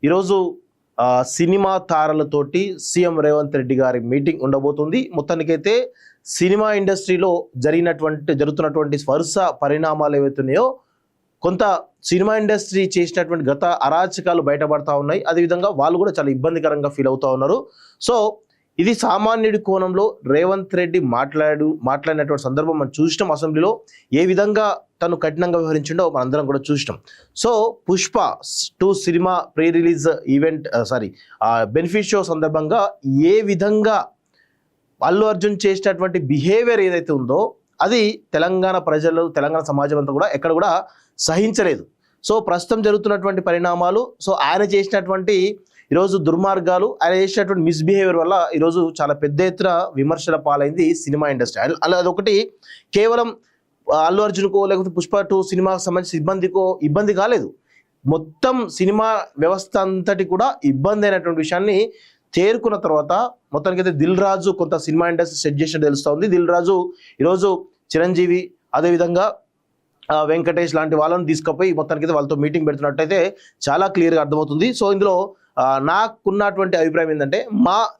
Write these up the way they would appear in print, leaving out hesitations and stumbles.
ఈరోజు cinema తారలతోటి CM Revanth Reddy గారి meeting ఉండబోతుంది. మొత్తానికైతే సినిమా ఇండస్ట్రీలో జరుగుతున్నటువంటి వరుస పరిణామాలు ఏవైతున్నాయో కొంత సినిమా ఇండస్ట్రీ చేసినటువంటి గత అరాచకాలు బయటపడతా ఉన్నాయి. అదేవిధంగా వాళ్ళు కూడా చాలా ఇబ్బందికరంగా ఫీల్ అవుతా ఉన్నారు. సో ఇది సామాన్యుడి కోణంలో రేవంత్ రెడ్డి మాట్లాడినటువంటి సందర్భం మనం చూసినాం. అసెంబ్లీలో ఏ విధంగా తను కఠినంగా వ్యవహరించిండో మనందరం కూడా చూసినాం. So Pushpa 2 cinema pre release event benefit show సందర్భంగా ఏ విధంగా అల్లు అర్జున్ చేసినటువంటి బిహేవియర్ ఏదైతే ఉందో అది తెలంగాణ ప్రజలు, తెలంగాణ సమాజం అంతా కూడా ఎక్కడ కూడా సహించలేదు. సో ప్రస్తుతం జరుగుతున్నటువంటి పరిణామాలు, సో ఆయన చేసినటువంటి ఈరోజు దుర్మార్గాలు, ఆయన చేసినటువంటి మిస్బిహేవియర్ వల్ల ఈరోజు చాలా పెద్ద ఎత్తున విమర్శల పాలైంది సినిమా ఇండస్ట్రీ. అలా అదొకటి కేవలం అల్లు అర్జున్కో లేకపోతే పుష్ప 2 సినిమాకు సంబంధించి ఇబ్బంది కాలేదు. మొత్తం సినిమా వ్యవస్థ అంతటి కూడా ఇబ్బంది అయినటువంటి విషయాన్ని చేరుకున్న తర్వాత మొత్తానికైతే దిల్ రాజు కొంత సినిమా ఇండస్ట్రీ సెట్ చేసినట్టు తెలుస్తూ ఉంది. దిల్ రాజు ఈరోజు చిరంజీవి అదేవిధంగా వెంకటేష్ లాంటి వాళ్ళని తీసుకుపోయి మొత్తానికైతే వాళ్ళతో మీటింగ్ పెడుతున్నట్టయితే చాలా క్లియర్గా అర్థమవుతుంది. సో ఇందులో నాకున్నటువంటి అభిప్రాయం ఏంటంటే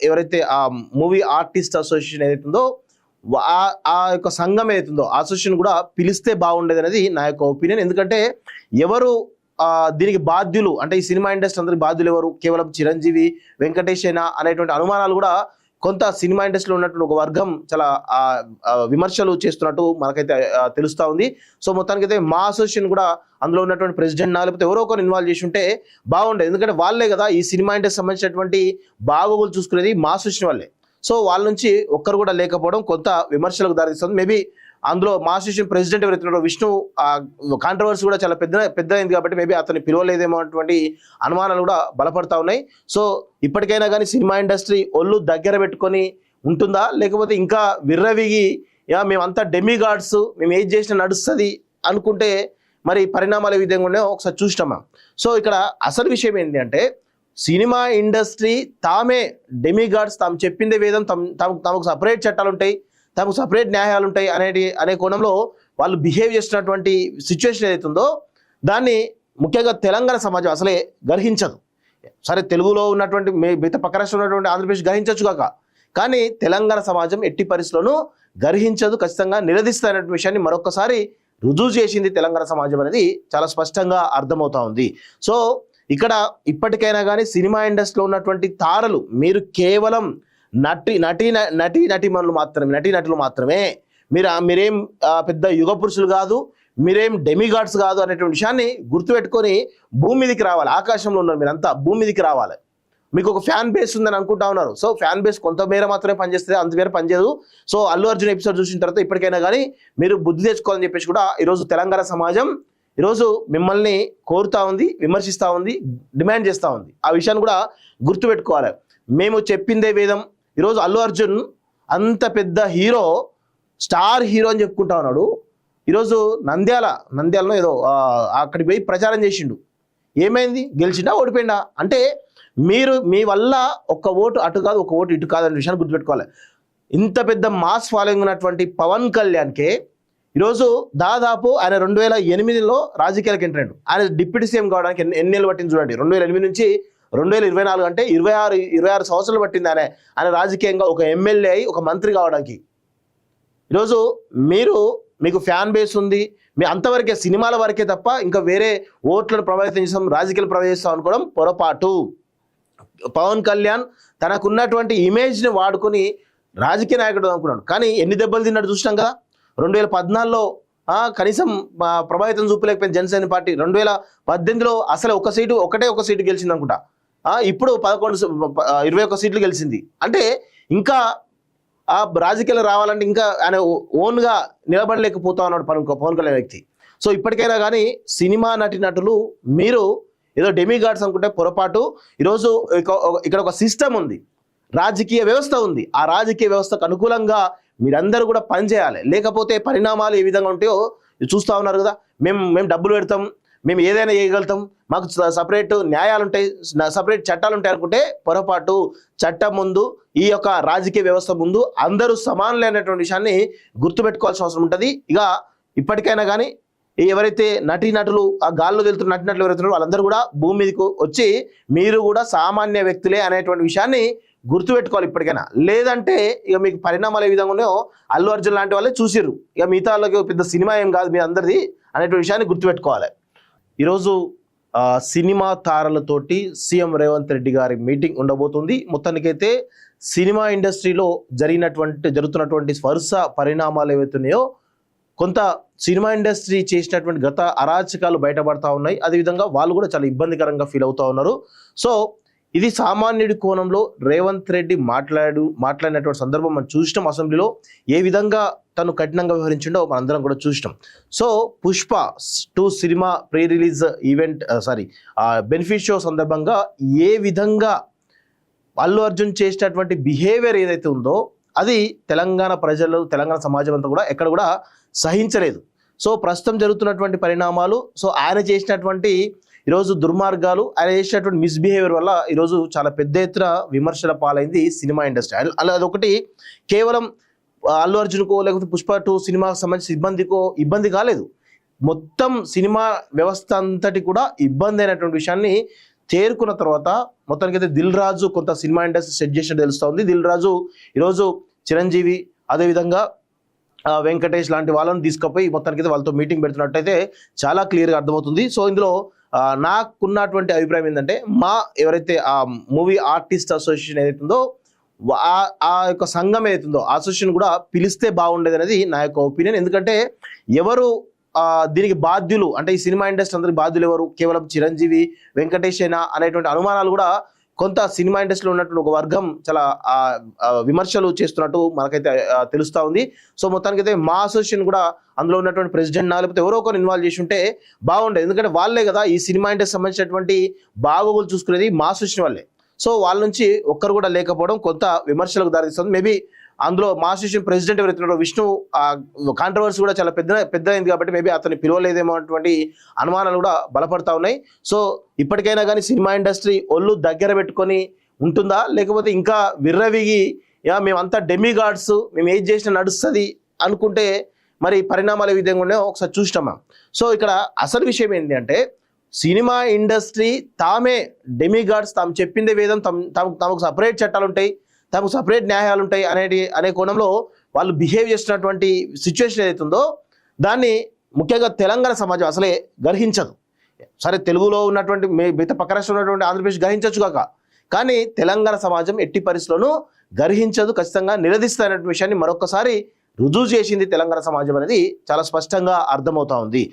ఎవరైతే ఆ మూవీ ఆర్టిస్ట్ అసోసియేషన్ ఏదైతుందో ఆ యొక్క సంఘం ఏదైతుందో అసోసియేషన్ కూడా పిలిస్తే బాగుండేది అనేది నా యొక్క ఒపీనియన్. ఎందుకంటే ఎవరు దీనికి బాధ్యులు అంటే ఈ సినిమా ఇండస్ట్రీ అందరికి బాధ్యులు ఎవరు, కేవలం చిరంజీవి వెంకటేష్ అయినా అనేటువంటి అనుమానాలు కూడా కొంత సినిమా ఇండస్ట్రీలో ఉన్నటువంటి ఒక వర్గం చాలా విమర్శలు చేస్తున్నట్టు మనకైతే తెలుస్తూ ఉంది. సో మొత్తానికైతే మా అసోసియేషన్ కూడా అందులో ఉన్నటువంటి ప్రెసిడెంట్ లేకపోతే ఎవరో ఒకరు ఇన్వాల్వ్ చేసి ఉంటే బాగుండేది. ఎందుకంటే వాళ్ళే కదా ఈ సినిమా ఇండస్ట్రీ సంబంధించినటువంటి బాగోగులు చూసుకునేది మా అసోసియేషన్ వాళ్ళే. సో వాళ్ళ నుంచి ఒక్కరు కూడా లేకపోవడం కొంత విమర్శలకు దారితీస్తుంది. మేబీ అందులో మా అసోసియేషన్ ప్రెసిడెంట్ ఎవరైతున్నారో విష్ణు కాంట్రవర్సీ కూడా చాలా పెద్ద అయింది కాబట్టి మేబీ అతన్ని పిలవలేదేమో అటువంటి అనుమానాలు కూడా బలపడతా ఉన్నాయి. సో ఇప్పటికైనా కానీ సినిమా ఇండస్ట్రీ ఒళ్ళు దగ్గర పెట్టుకొని ఉంటుందా, లేకపోతే ఇంకా విర్రవిగి మేమంతా డెమిగాడ్స్ మేము ఏది చేసినా నడుస్తుంది అనుకుంటే మరి పరిణామాలు ఏ విధంగా ఉన్నాయో ఒకసారి చూసినామా. సో ఇక్కడ అసలు విషయం ఏంటి అంటే సినిమా ఇండస్ట్రీ తామే డెమిగాడ్స్, తాము చెప్పిందే వేదం, తమకు సపరేట్ చట్టాలు ఉంటాయి, తమకు సపరేట్ న్యాయాలు ఉంటాయి అనే కోణంలో వాళ్ళు బిహేవ్ చేస్తున్నటువంటి సిచ్యువేషన్ ఏదైతుందో దాన్ని ముఖ్యంగా తెలంగాణ సమాజం అసలే గ్రహించదు. సరే తెలుగులో ఉన్నటువంటి మిగతా పక్క రాష్ట్రంలో ఉన్నటువంటి ఆంధ్రప్రదేశ్ గ్రహించవచ్చు కాక, కానీ తెలంగాణ సమాజం ఎట్టి పరిస్థితుల్లోనూ గ్రహించదు, ఖచ్చితంగా నిలదీస్తారనే విషయాన్ని మరొకసారి రుజువు చేసింది తెలంగాణ సమాజం అనేది చాలా స్పష్టంగా అర్థమవుతా ఉంది. సో ఇక్కడ ఇప్పటికైనా కానీ సినిమా ఇండస్ట్రీలో ఉన్నటువంటి తారలు మీరు కేవలం నటీనటులు మాత్రమే, మీరేం పెద్ద యుగ పురుషులు కాదు, మీరేం డెమిగాడ్స్ కాదు అనేటువంటి విషయాన్ని గుర్తుపెట్టుకొని భూమి మీదకి రావాలి. ఆకాశంలో ఉన్నారు మీరంతా, భూమి మీదకి రావాలి. మీకు ఒక ఫ్యాన్ బేస్ ఉందని అనుకుంటా ఉన్నారు. సో ఫ్యాన్ బేస్ కొంతమేర మాత్రమే పనిచేస్తుంది, అంతమేర పనిచేయదు. సో అల్లు అర్జున్ ఎపిసోడ్ చూసిన తర్వాత ఇప్పటికైనా కానీ మీరు బుద్ధి తెచ్చుకోవాలని చెప్పేసి కూడా ఈరోజు తెలంగాణ సమాజం ఈరోజు మిమ్మల్ని కోరుతా ఉంది, విమర్శిస్తూ ఉంది, డిమాండ్ చేస్తూ ఉంది. ఆ విషయాన్ని కూడా గుర్తుపెట్టుకోవాలి. మేము చెప్పిందే వేదం. ఈరోజు అల్లు అర్జున్ అంత పెద్ద హీరో, స్టార్ హీరో అని చెప్పుకుంటా ఉన్నాడు. ఈరోజు నంద్యాలలో ఏదో అక్కడికి పోయి ప్రచారం చేసిండు. ఏమైంది? గెలిచిండా ఓడిపోయిందా? అంటే మీ వల్ల ఒక్క ఓటు అటు కాదు, ఒక ఓటు ఇటు కాదు అనే విషయాన్ని గుర్తుపెట్టుకోవాలి. ఇంత పెద్ద మాస్ ఫాలోయింగ్ ఉన్నటువంటి పవన్ కళ్యాణ్కే ఈరోజు దాదాపు ఆయన 2008లో రాజకీయాలకు ఎంటర్ అయ్యాడు. ఆయన డిప్యూటీ సీఎం కావడానికి ఎన్నేళ్ళు పట్టింది చూడండి. 2008 నుంచి 2024 అంటే 26 సంవత్సరాలు పట్టింది ఆయన రాజకీయంగా ఒక ఎమ్మెల్యే అయి ఒక మంత్రి కావడానికి. ఈరోజు మీకు ఫ్యాన్ బేస్ ఉంది, మీ అంతవరకే సినిమాల వరకే తప్ప ఇంకా వేరే ఓట్లను ప్రభావితం చేస్తాం, రాజకీయాలు ప్రభావితం అనుకోవడం పొరపాటు. పవన్ కళ్యాణ్ తనకున్నటువంటి ఇమేజ్ని వాడుకొని రాజకీయ నాయకుడు అనుకున్నాడు, కానీ ఎన్ని దెబ్బలు తిన్నాడు చూసినాం కదా. 2014లో కనీసం ప్రభావితం చూపలేకపోయింది జనసేన పార్టీ. 2018లో అసలు ఒకటే ఒక సీటు గెలిచింది అనుకుంటా. ఇప్పుడు 21 సీట్లు గెలిచింది. అంటే ఇంకా ఆ రాజకీయాలు రావాలంటే ఇంకా ఆయన ఓన్గా నిలబడలేకపోతా ఉన్నాడు పవన్ కళ్యాణ్ వ్యక్తి. సో ఇప్పటికైనా కానీ సినిమా నటులు మీరు ఏదో డెమిగాడ్స్ అనుకుంటే పొరపాటు. ఈరోజు ఇక్కడ ఒక సిస్టమ్ ఉంది, రాజకీయ వ్యవస్థ ఉంది. ఆ రాజకీయ వ్యవస్థకు అనుకూలంగా మీరందరూ కూడా పనిచేయాలి. లేకపోతే పరిణామాలు ఏ విధంగా ఉంటాయో చూస్తూ ఉన్నారు కదా. మేము డబ్బులు పెడతాం, మేము ఏదైనా చేయగలుగుతాం, మాకు సపరేట్ న్యాయాలు ఉంటాయి, సపరేట్ చట్టాలు ఉంటాయి అనుకుంటే పొరపాటు. చట్టం ముందు, ఈ యొక్క రాజకీయ వ్యవస్థ ముందు అందరూ సమానులైనటువంటి విషయాన్ని గుర్తుపెట్టుకోవాల్సిన అవసరం ఉంటుంది. ఇక ఇప్పటికైనా కానీ ఎవరైతే నటులు ఆ గాల్లో వెళ్తున్న నటులు ఎవరైతే ఉన్నారో వాళ్ళందరూ కూడా భూమి మీదకు వచ్చి మీరు కూడా సామాన్య వ్యక్తులే అనేటువంటి విషయాన్ని గుర్తుపెట్టుకోవాలి ఇప్పటికైనా. లేదంటే ఇక మీకు పరిణామాలు ఏ విధంగా ఉన్నాయో అల్లు అర్జున్ లాంటి వాళ్ళే చూసిర్రు, ఇక మిగతా వాళ్ళకి పెద్ద సినిమా ఏం కాదు మీ అందరిది అనేటువంటి విషయాన్ని గుర్తుపెట్టుకోవాలి. ఈరోజు సినిమా తారలతోటి సీఎం రేవంత్ రెడ్డి గారి మీటింగ్ ఉండబోతుంది. మొత్తానికైతే సినిమా ఇండస్ట్రీలో జరుగుతున్నటువంటి వరుస పరిణామాలు ఏవైతున్నాయో కొంత సినిమా ఇండస్ట్రీ చేసినటువంటి గత అరాచకాలు బయటపడతా ఉన్నాయి. అదేవిధంగా వాళ్ళు కూడా చాలా ఇబ్బందికరంగా ఫీల్ అవుతా ఉన్నారు. సో ఇది సామాన్యుడి కోణంలో రేవంత్ రెడ్డి మాట్లాడినటువంటి సందర్భం మనం చూసినాం. అసెంబ్లీలో ఏ విధంగా తను కఠినంగా వ్యవహరించిండో మనందరం కూడా చూసినాం. So Pushpa 2 cinema pre release event benefit show సందర్భంగా ఏ విధంగా అల్లు అర్జున్ చేసినటువంటి బిహేవియర్ ఏదైతే ఉందో అది తెలంగాణ ప్రజలు, తెలంగాణ సమాజం అంతా కూడా ఎక్కడ కూడా సహించలేదు. సో ప్రస్తుతం జరుగుతున్నటువంటి పరిణామాలు, సో ఆయన చేసినటువంటి ఈరోజు దుర్మార్గాలు, ఆయన చేసినటువంటి మిస్బిహేవియర్ వల్ల ఈరోజు చాలా పెద్ద ఎత్తున విమర్శల పాలైంది సినిమా ఇండస్ట్రీ. అలా అదొకటి కేవలం అల్లు అర్జున్కో లేకపోతే పుష్ప 2 సినిమాకి సంబంధించిన ఇబ్బంది కాలేదు, మొత్తం సినిమా వ్యవస్థ అంతటి కూడా ఇబ్బంది అయినటువంటి విషయాన్ని చేరుకున్న తర్వాత మొత్తానికైతే దిల్ రాజు కొంత సినిమా ఇండస్ట్రీ సెట్ చేసినట్టు తెలుస్తూ ఉంది. దిల్ రాజు ఈరోజు చిరంజీవి అదేవిధంగా వెంకటేష్ లాంటి వాళ్ళని తీసుకుపోయి మొత్తానికైతే వాళ్ళతో మీటింగ్ పెడుతున్నట్టయితే చాలా క్లియర్గా అర్థమవుతుంది. సో ఇందులో నాకున్నటువంటి అభిప్రాయం ఏంటంటే ఎవరైతే ఆ మూవీ ఆర్టిస్ట్ అసోసియేషన్ ఏదైతుందో ఆ యొక్క సంఘం ఏదైతుందో అసోసియేషన్ కూడా పిలిస్తే బాగుండేది అనేది నా యొక్క ఒపీనియన్. ఎందుకంటే ఎవరు దీనికి బాధ్యులు అంటే ఈ సినిమా ఇండస్ట్రీ అందరికి బాధ్యులు ఎవరు, కేవలం చిరంజీవి వెంకటేష్ అయినా అనేటువంటి అనుమానాలు కూడా కొంత సినిమా ఇండస్ట్రీలో ఉన్నటువంటి ఒక వర్గం చాలా విమర్శలు చేస్తున్నట్టు మనకైతే తెలుస్తూ ఉంది. సో మొత్తానికైతే మా అసోసియేషన్ కూడా అందులో ఉన్నటువంటి ప్రెసిడెంట్ లేకపోతే ఎవరో ఒకరు ఇన్వాల్వ్ చేసి ఉంటే బాగుండేది. ఎందుకంటే వాళ్ళే కదా ఈ సినిమా ఇండస్ట్రీ సంబంధించినటువంటి బాగోగులు చూసుకునేది మా అసోసియేషన్ వాళ్ళే. సో వాళ్ళ నుంచి ఒక్కరు కూడా లేకపోవడం కొంత విమర్శలకు దారితీస్తుంది. మేబీ అందులో మా అసోసియేషన్ ప్రెసిడెంట్ ఎవరైతున్నారో విష్ణు కాంట్రవర్సీ కూడా చాలా పెద్ద అయింది కాబట్టి మేబీ అతన్ని పిలవలేదేమో అటువంటి అనుమానాలు కూడా బలపడతా ఉన్నాయి. సో ఇప్పటికైనా కానీ సినిమా ఇండస్ట్రీ ఒళ్ళు దగ్గర పెట్టుకొని ఉంటుందా, లేకపోతే ఇంకా విర్రవిగి మేమంతా డెమిగాడ్స్ మేము ఏది చేసినా నడుస్తుంది అనుకుంటే మరి పరిణామాలు ఏ విధంగా ఉన్నాయో ఒకసారి చూసినాం మనం. సో ఇక్కడ అసలు విషయం ఏంటి అంటే సినిమా ఇండస్ట్రీ తామే డెమిగాడ్స్, తాము చెప్పిందే వేదం, తమకు సపరేట్ చట్టాలు ఉంటాయి, తమకు సపరేట్ న్యాయాలు ఉంటాయి అనే కోణంలో వాళ్ళు బిహేవ్ చేస్తున్నటువంటి సిచ్యువేషన్ ఏదైతుందో దాన్ని ముఖ్యంగా తెలంగాణ సమాజం అసలే గ్రహించదు. సరే తెలుగులో ఉన్నటువంటి మిగతా పక్క రాష్ట్రంలో ఉన్నటువంటి ఆంధ్రప్రదేశ్ గ్రహించవచ్చు కాక, కానీ తెలంగాణ సమాజం ఎట్టి పరిస్థితుల్లోనూ గ్రహించదు, ఖచ్చితంగా నిలదీస్తారనే విషయాన్ని మరొకసారి రుజువు చేసింది తెలంగాణ సమాజం అనేది చాలా స్పష్టంగా అర్థమవుతా ఉంది.